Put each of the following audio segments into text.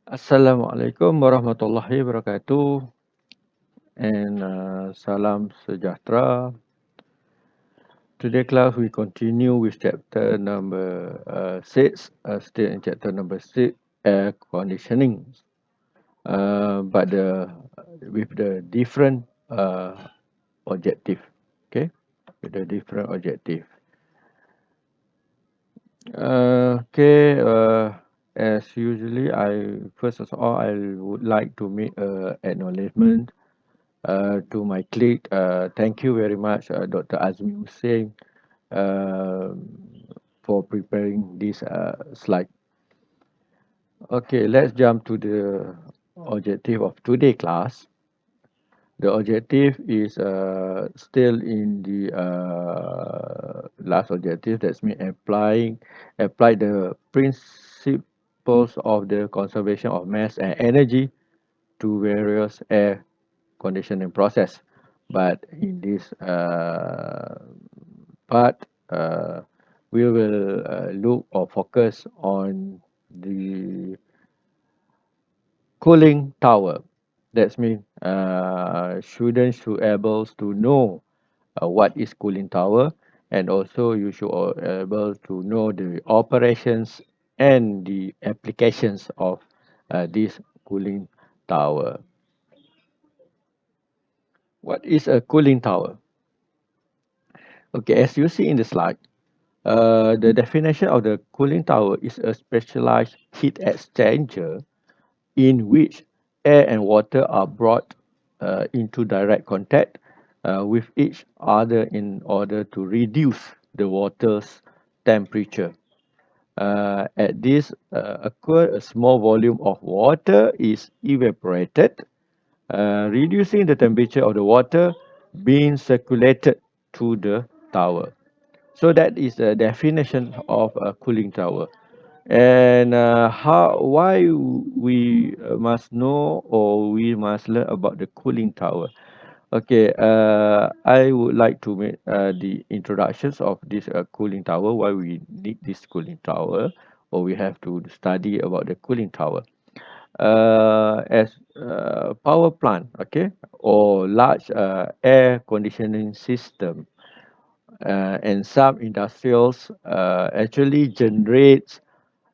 Assalamualaikum warahmatullahi wabarakatuh and salam sejahtera. Today class we continue with chapter number 6, still in chapter number 6, air conditioning, but with the different objective, okay, with the different objective. Okay, as usually, first of all I would like to make acknowledgement to my colleague. Thank you very much, Dr. Azmi Hussein, uh, for preparing this slide. Okay, let's jump to the objective of today class. The objective is still in the last objective. That's me apply the principles of the conservation of mass and energy to various air conditioning process. But in this part, we will look or focus on the cooling tower. That's mean students should able to know what is cooling tower, and also you should able to know the operations and the applications of this cooling tower. What is a cooling tower? Okay, as you see in the slide, the definition of the cooling tower is a specialized heat exchanger in which air and water are brought into direct contact with each other in order to reduce the water's temperature. At this occur, a small volume of water is evaporated, reducing the temperature of the water being circulated to the tower. So that is the definition of a cooling tower. And why we must know or we must learn about the cooling tower. Okay, I would like to make the introductions of this cooling tower, why we need this cooling tower, or we have to study about the cooling tower. As power plant, okay, or large air conditioning system, and some industrials actually generates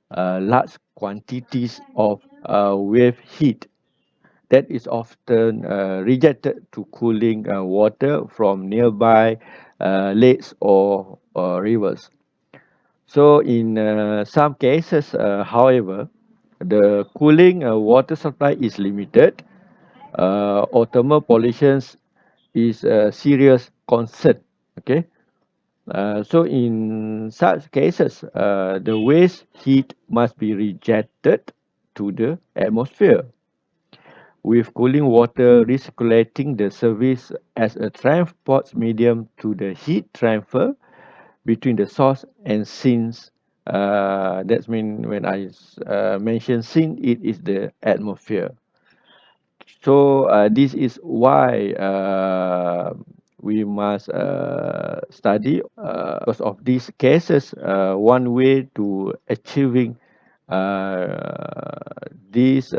large quantities of wave heat that is often rejected to cooling water from nearby lakes or rivers. So in some cases, however, the cooling water supply is limited, or thermal pollution is a serious concern. Okay, so in such cases, the waste heat must be rejected to the atmosphere, with cooling water recirculating the surface as a transport medium to the heat transfer between the source and since. That's mean when I mention sin, it is the atmosphere. So this is why we must study because of these cases. One way to achieving this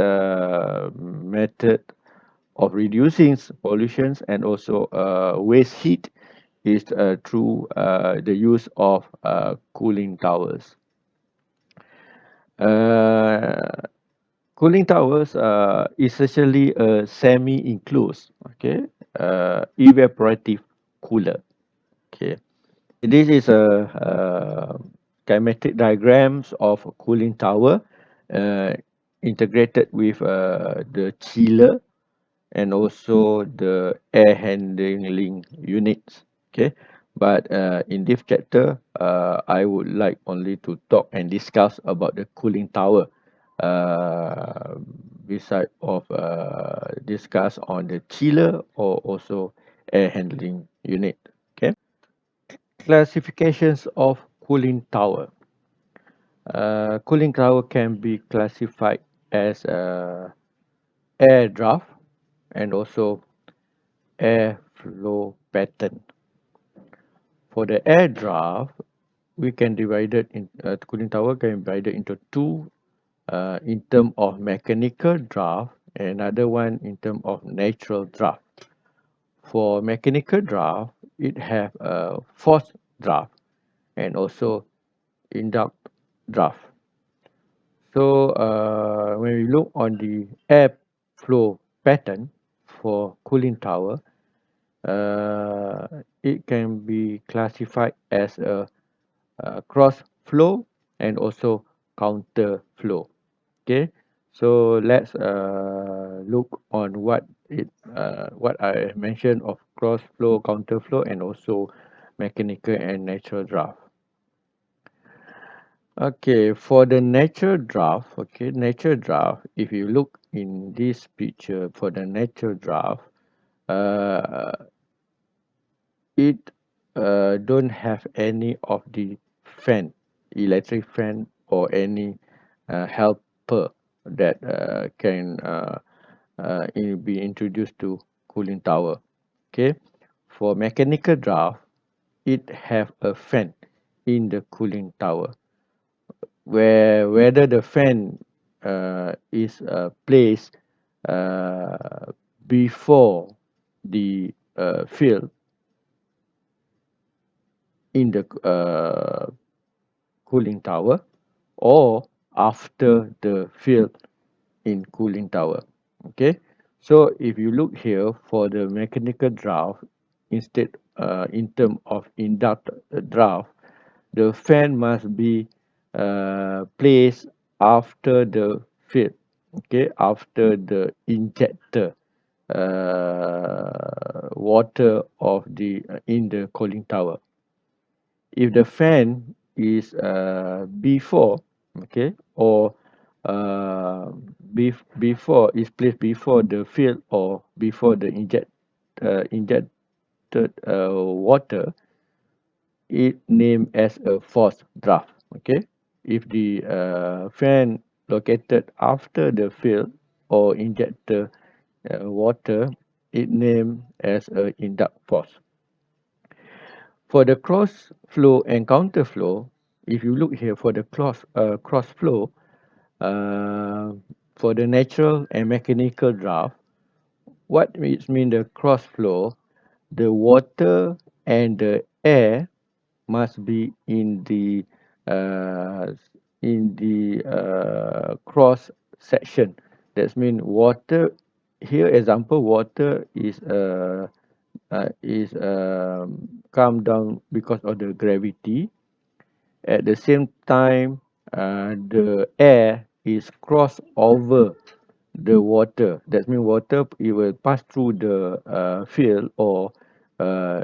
method of reducing pollutions and also waste heat is through the use of cooling towers. Uh, Cooling towers essentially a semi-enclosed, okay, evaporative cooler. Okay, this is a schematic diagrams of a cooling tower uh, integrated with the chiller and also the air handling units. Okay, but in this chapter, I would like only to talk and discuss about the cooling tower. Uh, Beside of discuss on the chiller or also air handling unit. Okay, classifications of cooling tower. Cooling tower can be classified as air draft and also air flow pattern. For the air draft, we can divide it in cooling tower can be divided into two in terms of mechanical draft, and another one in terms of natural draft. For mechanical draft, it have a forced draft and also induct draft. So when we look on the air flow pattern for cooling tower, it can be classified as a cross flow and also counter flow. Okay, so let's look on what I mentioned of cross flow, counter flow, and also mechanical and natural draft. Okay, for the natural draft, if you look in this picture for the natural draft, uh, it don't have any of the fan, electric fan, or any helper that can be introduced to cooling tower. Okay, for mechanical draft, it have a fan in the cooling tower, where whether the fan is placed uh, before the field in the cooling tower or after the field in cooling tower. Okay, so if you look here for the mechanical draft, instead in term of induct draft, the fan must be placed after the field, okay, after the injector water of the in the cooling tower. If the fan is before, okay, or before is placed before the field or before the injected water, it named as a forced draft. Okay, if the fan located after the field or injector water, it named as a induct force. For the cross flow and counter flow, if you look here for the cross flow, uh, for the natural and mechanical draft, what it mean the cross flow, the water and the air must be uh, in the cross section. That means water here. Example, water is come down because of the gravity. At the same time, the air is cross over the water. That means water it will pass through the field or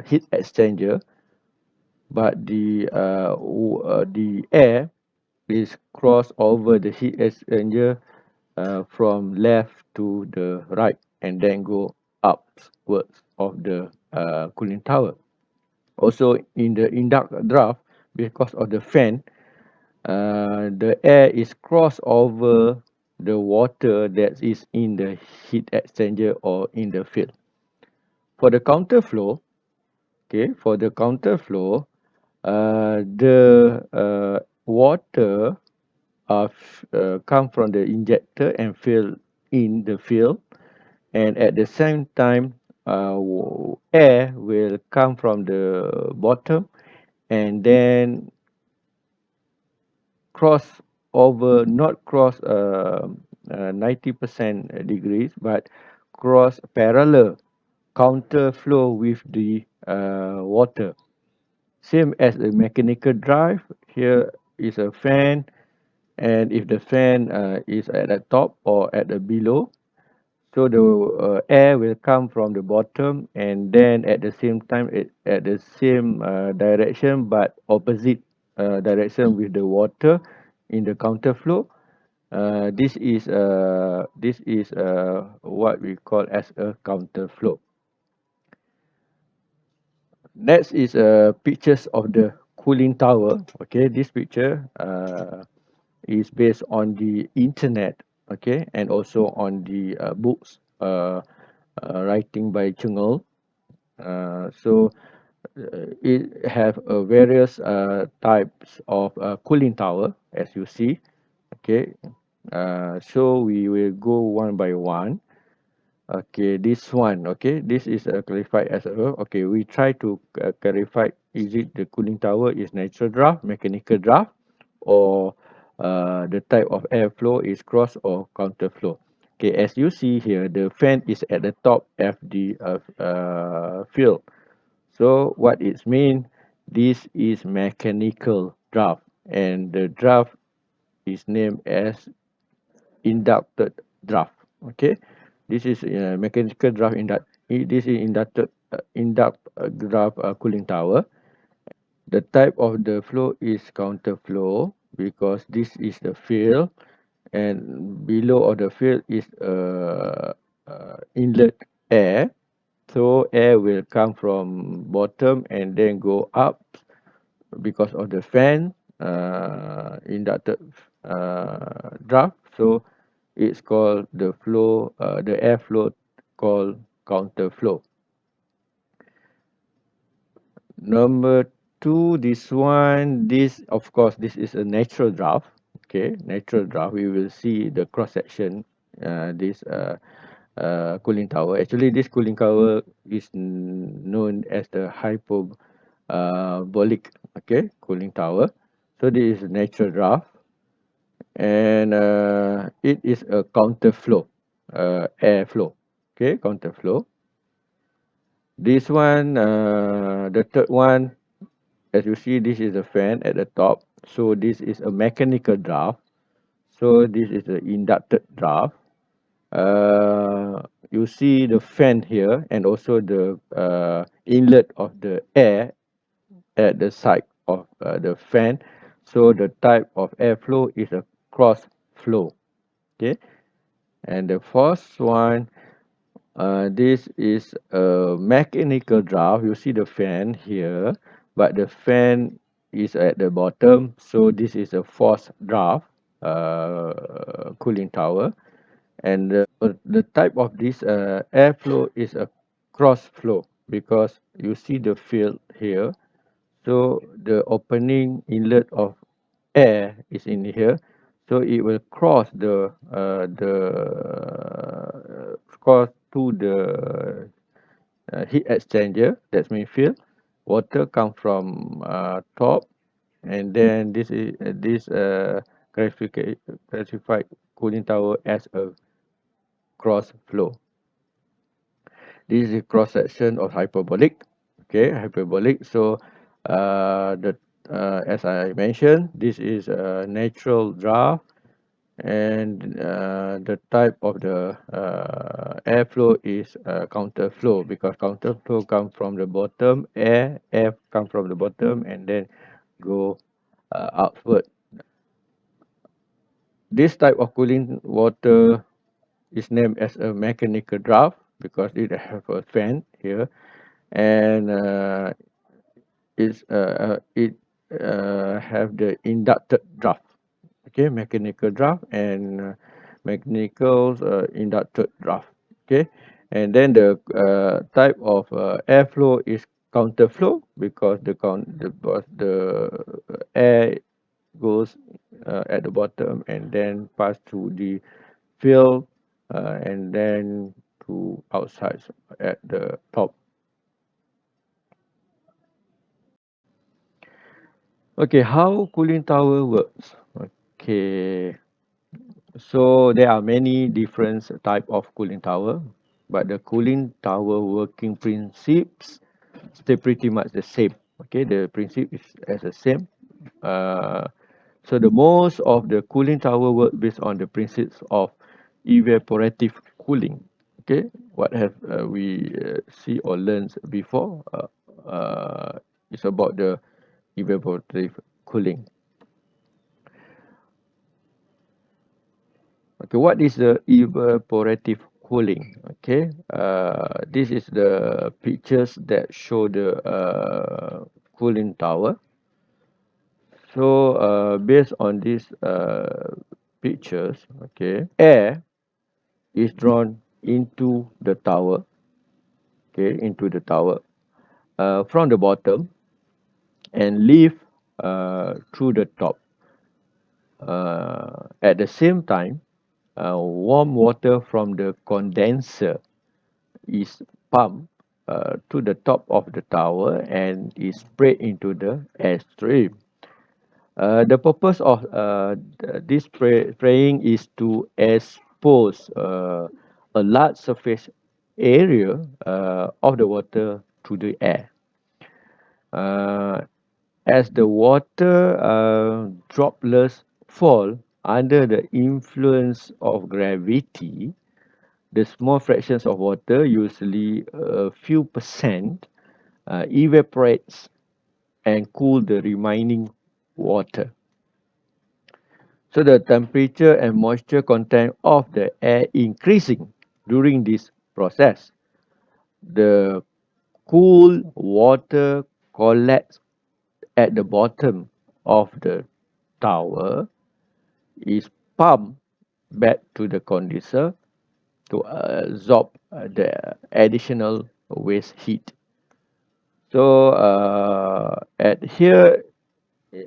heat exchanger, but the air is cross over the heat exchanger from left to the right and then go upwards of the cooling tower. Also, in the induct draft, because of the fan, the air is crossed over the water that is in the heat exchanger or in the field. For the counter flow, okay, for the counter flow, the water come from the injector and fill in the field, and at the same time, air will come from the bottom and then cross over, not cross 90% degrees, but cross parallel counter flow with the water. Same as a mechanical drive, here is a fan, and if the fan is at the top or at the below, so the air will come from the bottom and then at the same time at the same direction but opposite direction with the water in the counter flow. This is what we call as a counter flow. Next is pictures of the cooling tower. Okay, this picture is based on the internet. Okay, and also on the books writing by Chengel. It have various types of cooling tower, as you see. Okay, So we will go one by one. Okay, this one, okay, this is clarified as a, okay, we try to clarify, is it the cooling tower is natural draft, mechanical draft, or the type of airflow is cross or counter flow. Okay, as you see here, the fan is at the top of the field. So what it means, this is mechanical draft, and the draft is named as inducted draft. Okay, this is mechanical draft this is induct draft cooling tower. The type of the flow is counter flow because this is the field, and below of the field is inlet air. So air will come from bottom and then go up because of the fan inducted draft. So it's called the flow, the airflow called counter flow. Number two, this one, this of course this is a natural draft. Okay, natural draft. We will see the cross section. This cooling tower. Actually, this cooling tower is known as the hyperbolic. Okay, cooling tower. So this is natural draft, and it is a counter flow, air flow. Okay, counter flow. This one, the third one, as you see, this is a fan at the top. So this is a mechanical draft. So this is the inducted draft. You see the fan here and also the inlet of the air at the side of the fan. So the type of airflow is a cross flow. Okay, and the fourth one, this is a mechanical draft. You see the fan here, but the fan is at the bottom. So this is a forced draft cooling tower. And the type of this airflow is a cross flow because you see the field here. So the opening inlet of air is in here, so it will cross cross to the heat exchanger. That's mean field. Water come from top, and then this is classified cooling tower as a cross flow. This is a cross section of hyperbolic. Okay, hyperbolic. So the as I mentioned, this is a natural draft, and the type of the airflow is counter flow because counter flow come from the bottom, air come from the bottom and then go outward. This type of cooling water is named as a mechanical draft because it have a fan here, and it have the inducted draft. Okay, mechanical draft and mechanical inducted draft. Okay, and then the type of airflow is counter flow because the air goes at the bottom and then pass through the field and then to outside at the top. Okay, how cooling tower works? Okay, so there are many different type of cooling tower, but the cooling tower working principes stay pretty much the same. Okay, the principle is as the same. Uh, so the most of the cooling tower work based on the principles of evaporative cooling. Okay, what have we see or learned before? It's about the evaporative cooling. Okay, what is the evaporative cooling? Okay, this is the pictures that show the cooling tower. So, based on these pictures, okay, air is drawn into the tower, okay, into the tower from the bottom and leave through the top. At the same time, warm water from the condenser is pumped to the top of the tower and is sprayed into the airstream. The purpose of this spraying is to expose a large surface area of the water to the air. Uh, as the water droplets fall under the influence of gravity, the small fractions of water, usually a few percent, evaporates and cool the remaining water. So the temperature and moisture content of the air increasing during this process. The cool water collects at the bottom of the tower, is pumped back to the condenser to absorb the additional waste heat. So at here,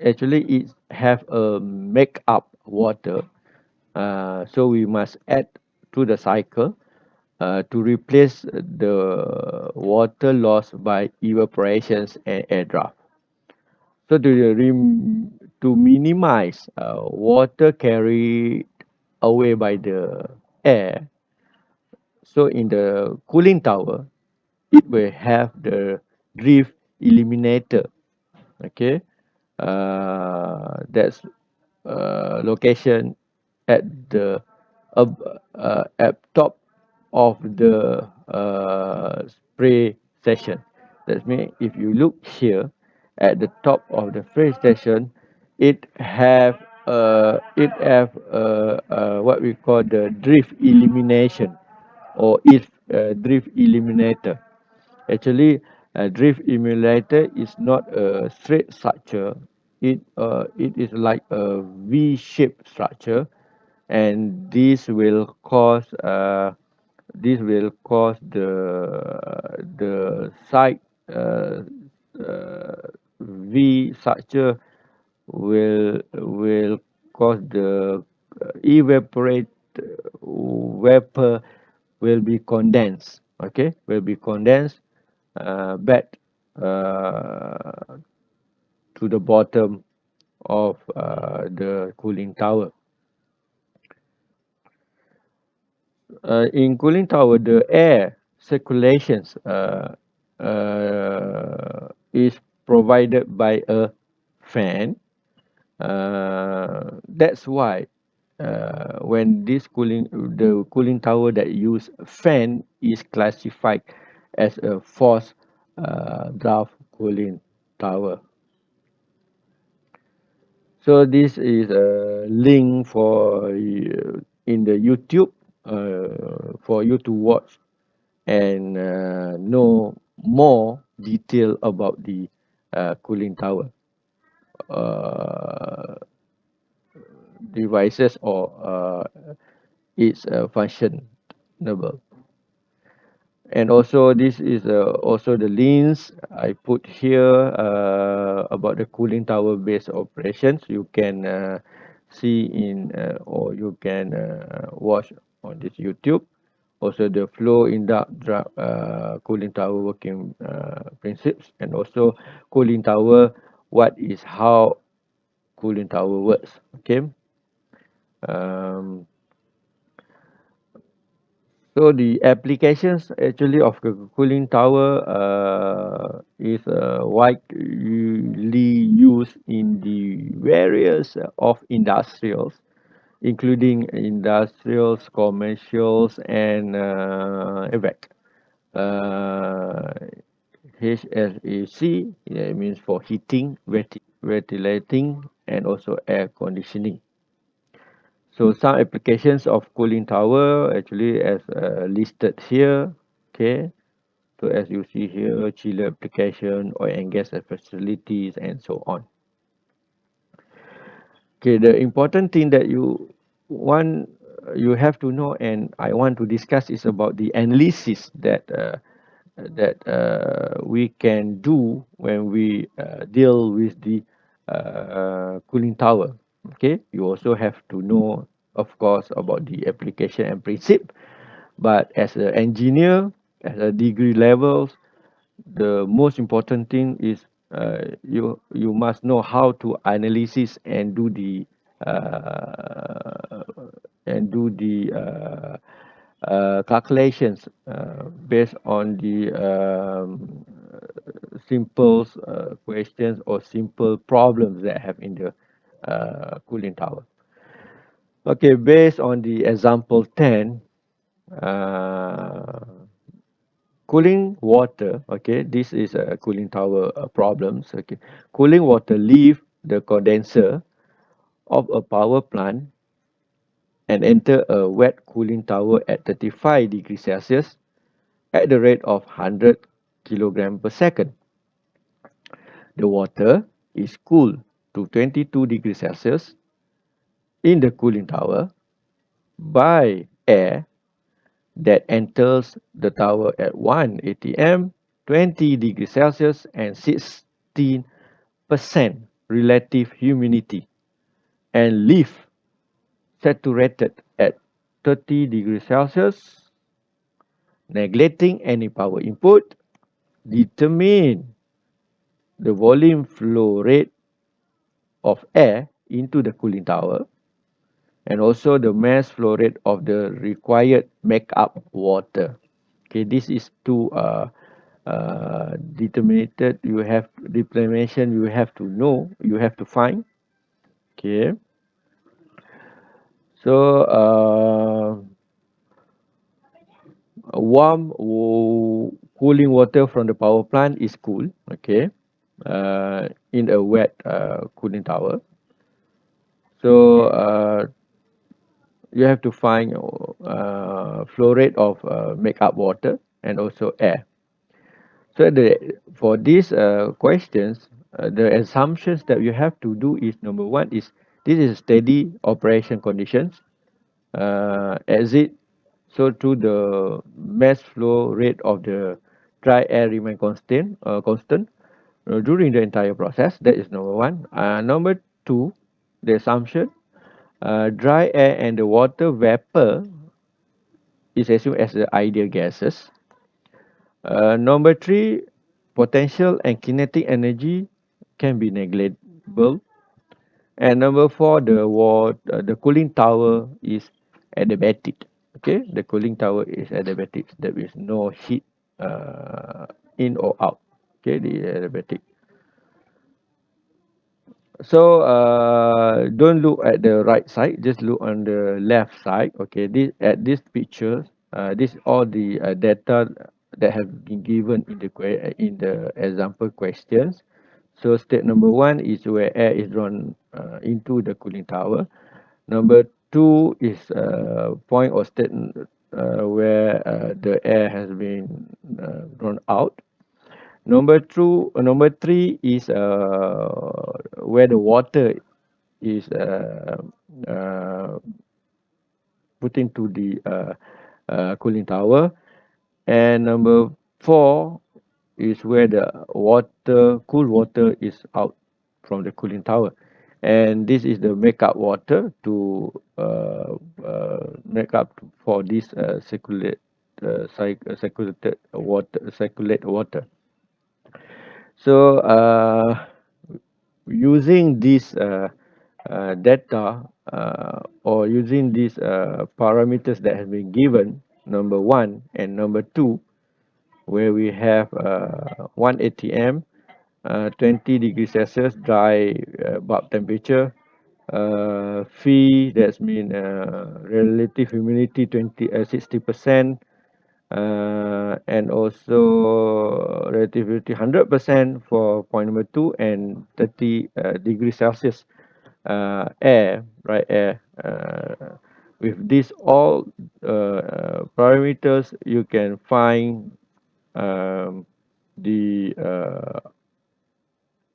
actually it have a make up water. So we must add to the cycle to replace the water lost by evaporations and air draft. So to minimize water carried away by the air, so in the cooling tower, it will have the drift eliminator. Okay, that's location at the at top of the spray station. That means if you look here at the top of the spray station, it have what we call the drift elimination, or if drift eliminator. Actually, a drift emulator is not a straight structure. It is like a V-shaped structure, and this will cause the side uh, V structure will cause the evaporate vapor will be condensed. Okay, will be condensed back uh, to the bottom of the cooling tower. In cooling tower, the air circulations is provided by a fan. That's why when the cooling tower that use fan is classified as a forced draft cooling tower. So this is a link for in the YouTube for you to watch and know more detail about the cooling tower uh, devices or its functionable. And also this is also the links I put here about the cooling tower based operations. You can see in or you can watch on this YouTube. Also the flow induct cooling tower working principles, and also cooling tower, what is how cooling tower works. Okay. um, So the applications actually of the cooling tower is widely used in the various of industrials, including industrials, commercials, and HVAC. Uh, HSAC, yeah, it means for heating, ventilating, and also air conditioning. So some applications of cooling tower actually as listed here. Okay. So as you see here, chiller application, oil and gas facilities, and so on. Okay, the important thing that you have to know, and I want to discuss, is about the analysis that we can do when we deal with the cooling tower. Okay, you also have to know, of course, about the application and principle. But as an engineer, at a degree level, the most important thing is you must know how to analysis uh, and do the calculations based on the simple questions or simple problems that have in the cooling tower. Okay, based on the example 10, uh, cooling water, okay, this is a cooling tower problems, okay. Cooling water leave the condenser of a power plant and enter a wet cooling tower at 35 degrees Celsius at the rate of 100 kilogram per second. The water is cooled to 22 degrees Celsius in the cooling tower by air that enters the tower at 1 atm, 20 degrees Celsius and 16% relative humidity, and leave saturated at 30 degrees Celsius, neglecting any power input. Determine the volume flow rate of air into the cooling tower and also the mass flow rate of the required makeup water. Okay, this is two determined. You have determination. You have to know. You have to find. Okay, so cooling water from the power plant is cool. Okay, in a wet cooling tower. So you have to find flow rate of makeup water and also air. So for these questions, the assumptions that you have to do is number one is this is steady operation conditions. Exit so to the mass flow rate of the dry air remain constant during the entire process. That is number one. Number two, the assumption dry air and the water vapor is assumed as the ideal gases. Number three, potential and kinetic energy can be negligible. And number four, the cooling tower is adiabatic. Okay, the cooling tower is adiabatic. There is no heat in or out. Okay, the adiabatic. So don't look at the right side, just look on the left side. Okay, this picture, this all the data that have been given in the example questions. So step number one is where air is drawn into the cooling tower. Number two is point or state where the air has been drawn out. Number three is where the water is uh, put into the cooling tower, and number four is where the cool water is out from the cooling tower, and this is the makeup water to make up for this circulate water. So using this data or using these parameters that have been given, number one and number two, where we have 1 atm, 20 degrees Celsius dry bulb temperature, phi that's mean relative humidity 60%, and also relativity 100% for point number two, and 30 degrees Celsius air. With these all parameters, you can find um, the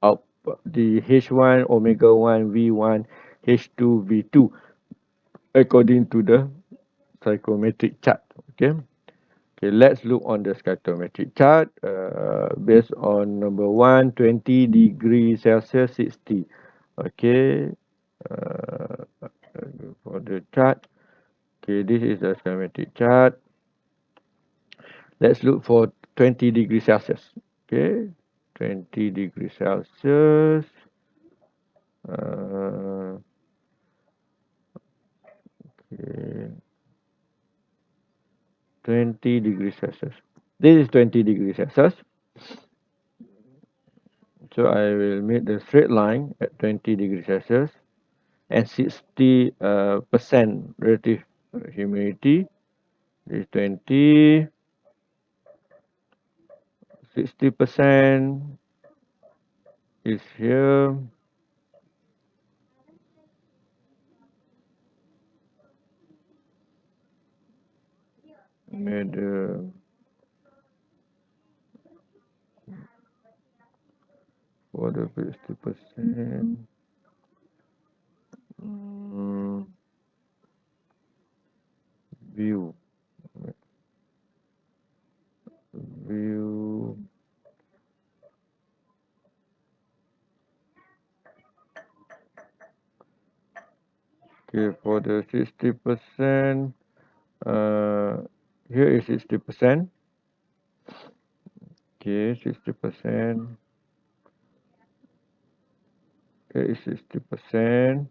out the H1 omega 1 V1 H2 V2 according to the psychometric chart. Okay. Okay, let's look on the scattering chart based on number one, 20 degrees Celsius, 60. Okay, uh, for the chart. Okay, this is the schematic chart. Let's look for 20 degrees Celsius. Okay, 20 degrees Celsius. Uh, okay, 20 degrees Celsius. This is 20 degrees Celsius. So I will make the straight line at 20 degrees Celsius and 60 percent relative humidity. This is 20, 60% is here. And for the 60%, view, view. Okay, for the 60%, here is 60%. Okay, 60%. Here is 60%.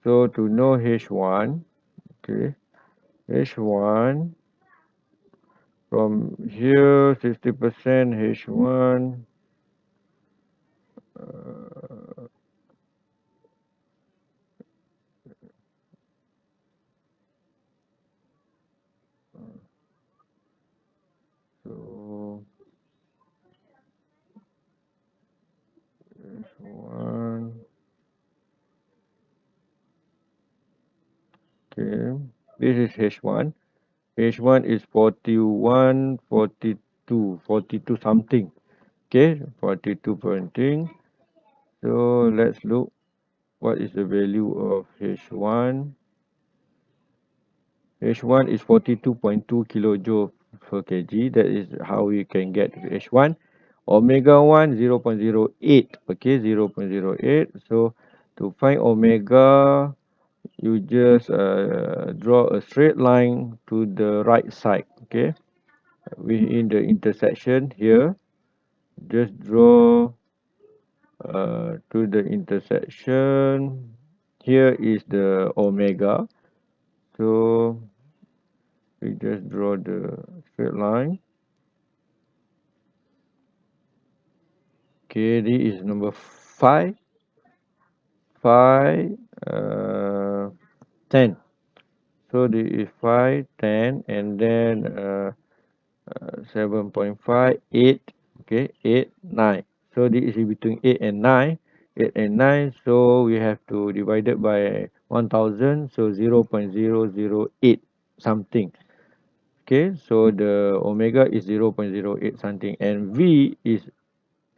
So to know H1, okay, H1 from here 60% H1. So H1. Okay, this is H1. H1 is 41, 42, 42 something. Okay, 42 pointing. So let's look what is the value of H1. H1 is 42.2 kilojoule per kg. That is how we can get H1. Omega 1, 0.08. Okay, 0.08. So to find omega, you just draw a straight line to the right side. Okay, within the intersection here, just draw to the intersection. Here is the omega. So we just draw the straight line. Okay, this is number 5, 5, 10. So this is 5, 10, and then 7.5, 8, okay, 8, 9. So this is between 8 and 9, 8 and 9. So we have to divide it by 1000, so 0.008 something. Okay, so the omega is 0.08 something, and V is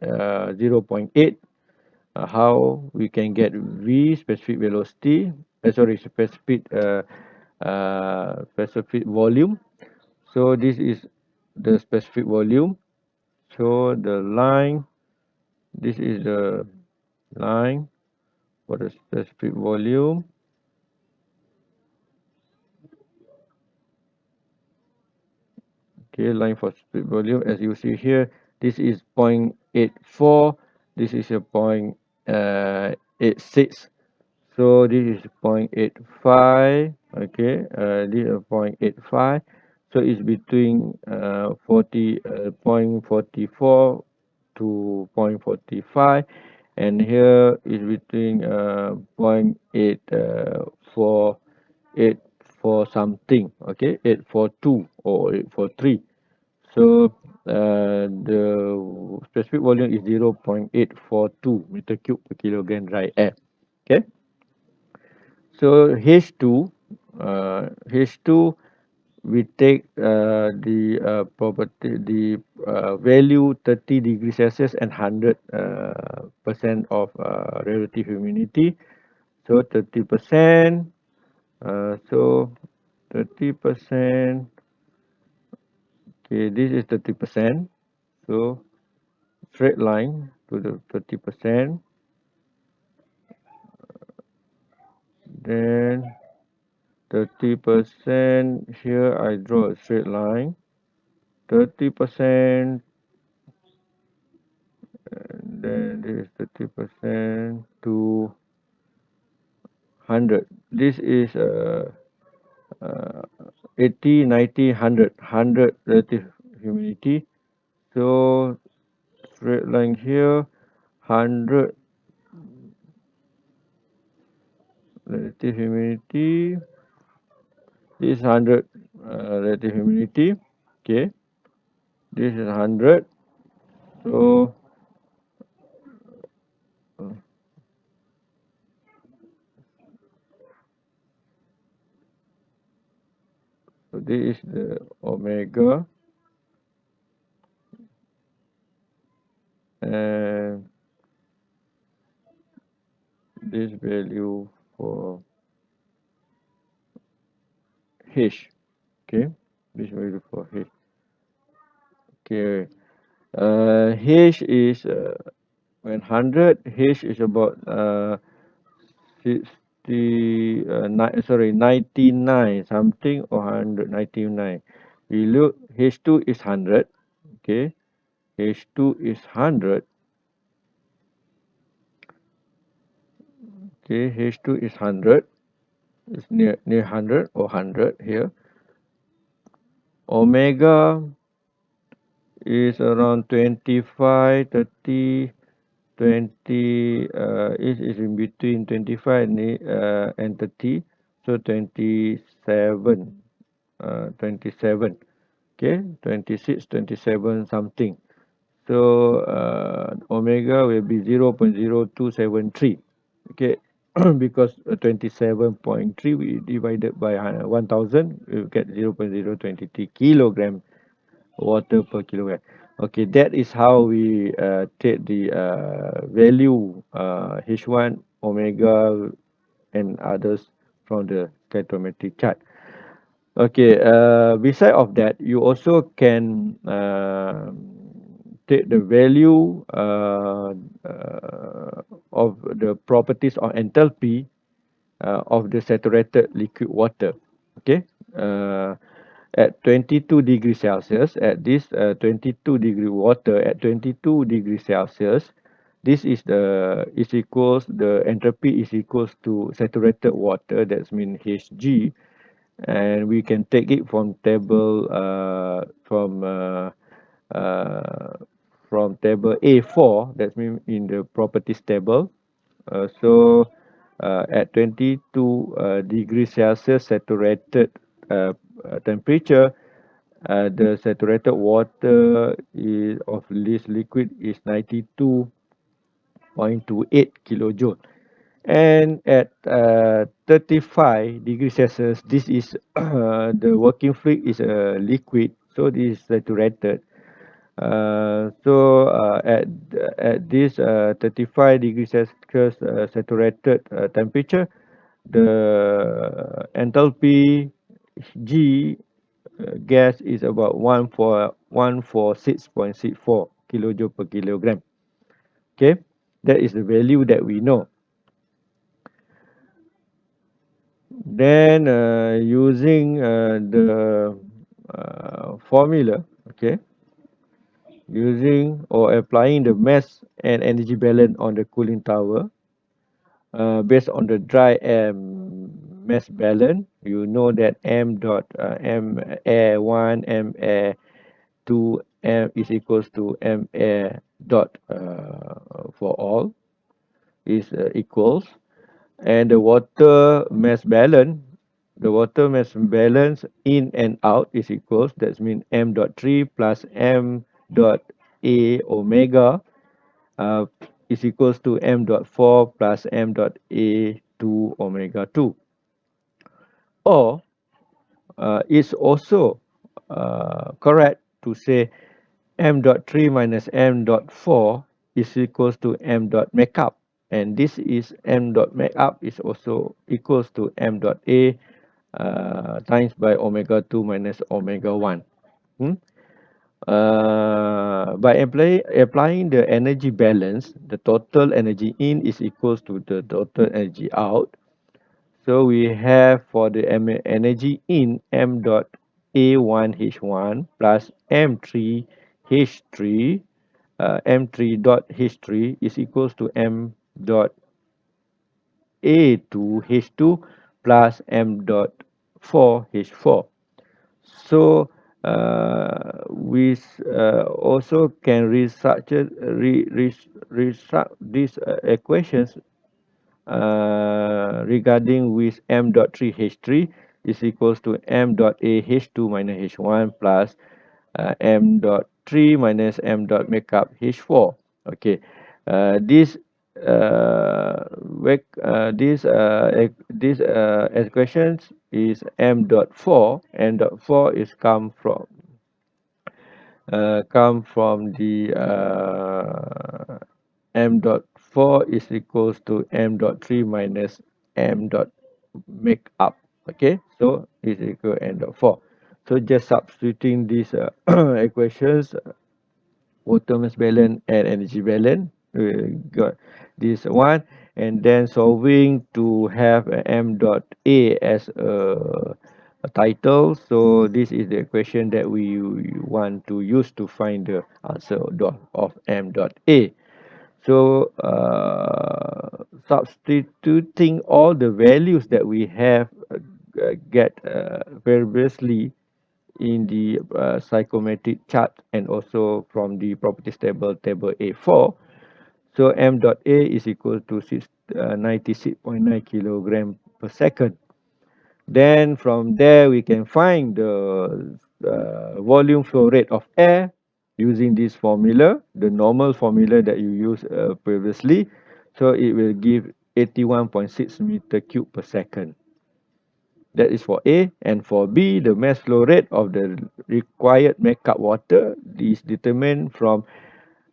0.8. How we can get V, specific velocity, specific volume. So this is the specific volume. So the line, this is the line for the specific volume. Okay, line for specific volume. As you see here, this is 0.84. This is a 0.86. So this is 0.85. Okay, this is 0.85. So it's between 0.44 to 0.45, and here is between 0.84 something. Okay, 842 or 843. So the specific volume is 0.842 meter cube per kilogram dry air. Okay. So H2, we take the property, the value 30 degrees Celsius and 100% of relative humidity. So 30%. So 30%. Okay, this is 30%. So straight line to the 30%. Then 30% here I draw a straight line. 30%, and then this is 30% to 100. This is 80, 90, 100 relative humidity. So straight line here, 100 relative humidity. This is 100 relative humidity. Okay, this is 100. So so this is the omega, and this value for H. Okay, this value for H. Okay, H is when 100, H is about 60, 99 something, or 199. We look, H2 is 100. Okay, H2 is 100. Okay, H2 is 100. It's near 100 or 100 here. Omega is around 25, 30, 20. Is in between 25 and 30. So 27. 27. Okay, 26, 27 something. So omega will be 0.0273. Okay, because 27.3 we divided by 1000, we get 0.023 kilogram water per kilogram. Okay, that is how we take the value H1, omega, and others from the stoichiometric chart. Okay, beside of that, you also can take the value of the properties or enthalpy of the saturated liquid water. Okay, at 22 degrees Celsius, at this 22 degree water at 22 degrees Celsius, this is the entropy is equals to saturated water. That's mean Hg, and we can take it from table uh, from table A4. That means in the properties table. At 22 degrees Celsius saturated temperature, the saturated water is of this liquid is 92.28 kilojoule. And at 35 degrees Celsius, this is the working fluid is a liquid, so this is saturated. At this 35 degrees Celsius saturated temperature, the enthalpy G gas is about 146.64 kilojoule per kilogram. Okay, that is the value that we know. Then using the formula, okay, using or applying the mass and energy balance on the cooling tower, based on the dry air mass balance, you know that m dot m air 1, m air 2, m is equals to m air dot for all is equals, and the water mass balance in and out is equals, that means m dot 3 plus m dot a omega uh, is equals to m dot 4 plus m dot a 2 omega 2. Or it's also correct to say m dot 3 minus m dot 4 is equals to m dot makeup, and this is m dot makeup is also equals to m dot a times by omega 2 minus omega 1. Hmm? By applying the energy balance, the total energy in is equals to the total energy out. So we have for the energy in m dot A1H1 plus M3H3, M3 dot H3 is equals to m dot A2H2 plus m dot 4H4. So we also can restructure restruct these equations regarding with m dot 3H3 is equals to m dot A H2 minus H1 plus m dot 3 minus m dot makeup H4. Okay, this equations is m dot 4. M dot 4 is come from the m dot 4 is equals to m dot 3 minus m dot make up. Okay, so is equal to m dot 4. So just substituting these equations, water mass balance and energy balance, we got this one, and then solving to have a m dot A as a title. So this is the equation that we want to use to find the answer of m dot A. So substituting all the values that we have get previously in the psychometric chart and also from the properties table, table A4. So m dot A is equal to 96.9 kilogram per second. Then from there we can find the volume flow rate of air using this formula, the normal formula that you used previously. So it will give 81.6 meter cube per second. That is for A. And for B, the mass flow rate of the required makeup water is determined from,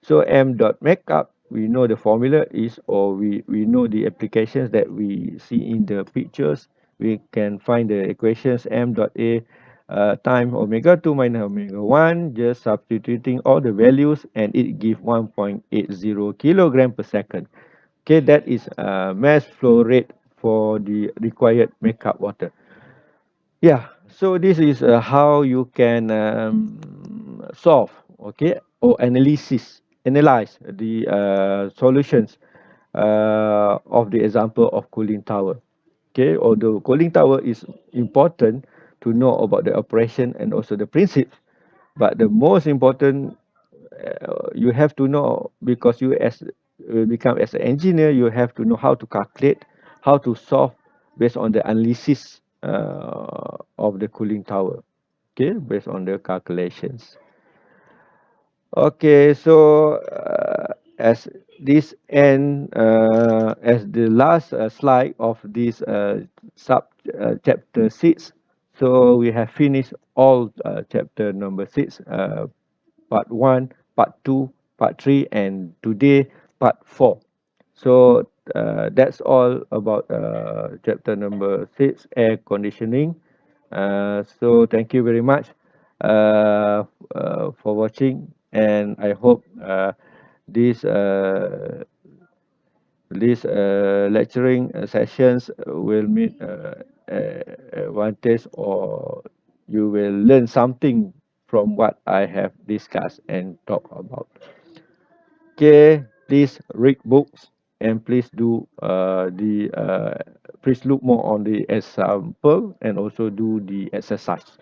so m dot makeup, we know the formula is, or we know the applications that we see in the pictures. We can find the equations m dot A time omega 2 minus omega 1, just substituting all the values, and it gives 1.80 kilogram per second. Okay, that is mass flow rate for the required makeup water. Yeah, so this is how you can solve, okay, or analyze the solutions of the example of cooling tower. Okay, although cooling tower is important to know about the operation and also the principles, but the most important you have to know, because you as become as an engineer, you have to know how to calculate, how to solve based on the analysis of the cooling tower. Okay, based on the calculations. Okay, so as this end, as the last slide of this sub chapter 6, so we have finished all chapter number 6, part 1, part 2, part 3, and today part 4. So that's all about chapter number 6, air conditioning. So thank you very much for watching, and I hope this lecturing sessions will meet advantage, or you will learn something from what I have discussed and talked about. Okay, please read books, and please do please look more on the example and also do the exercise.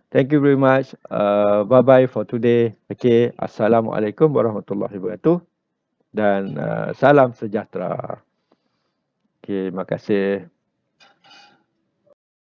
Thank you very much. Bye bye for today. Okay, assalamualaikum warahmatullahi wabarakatuh, dan salam sejahtera. Okay, terima kasih.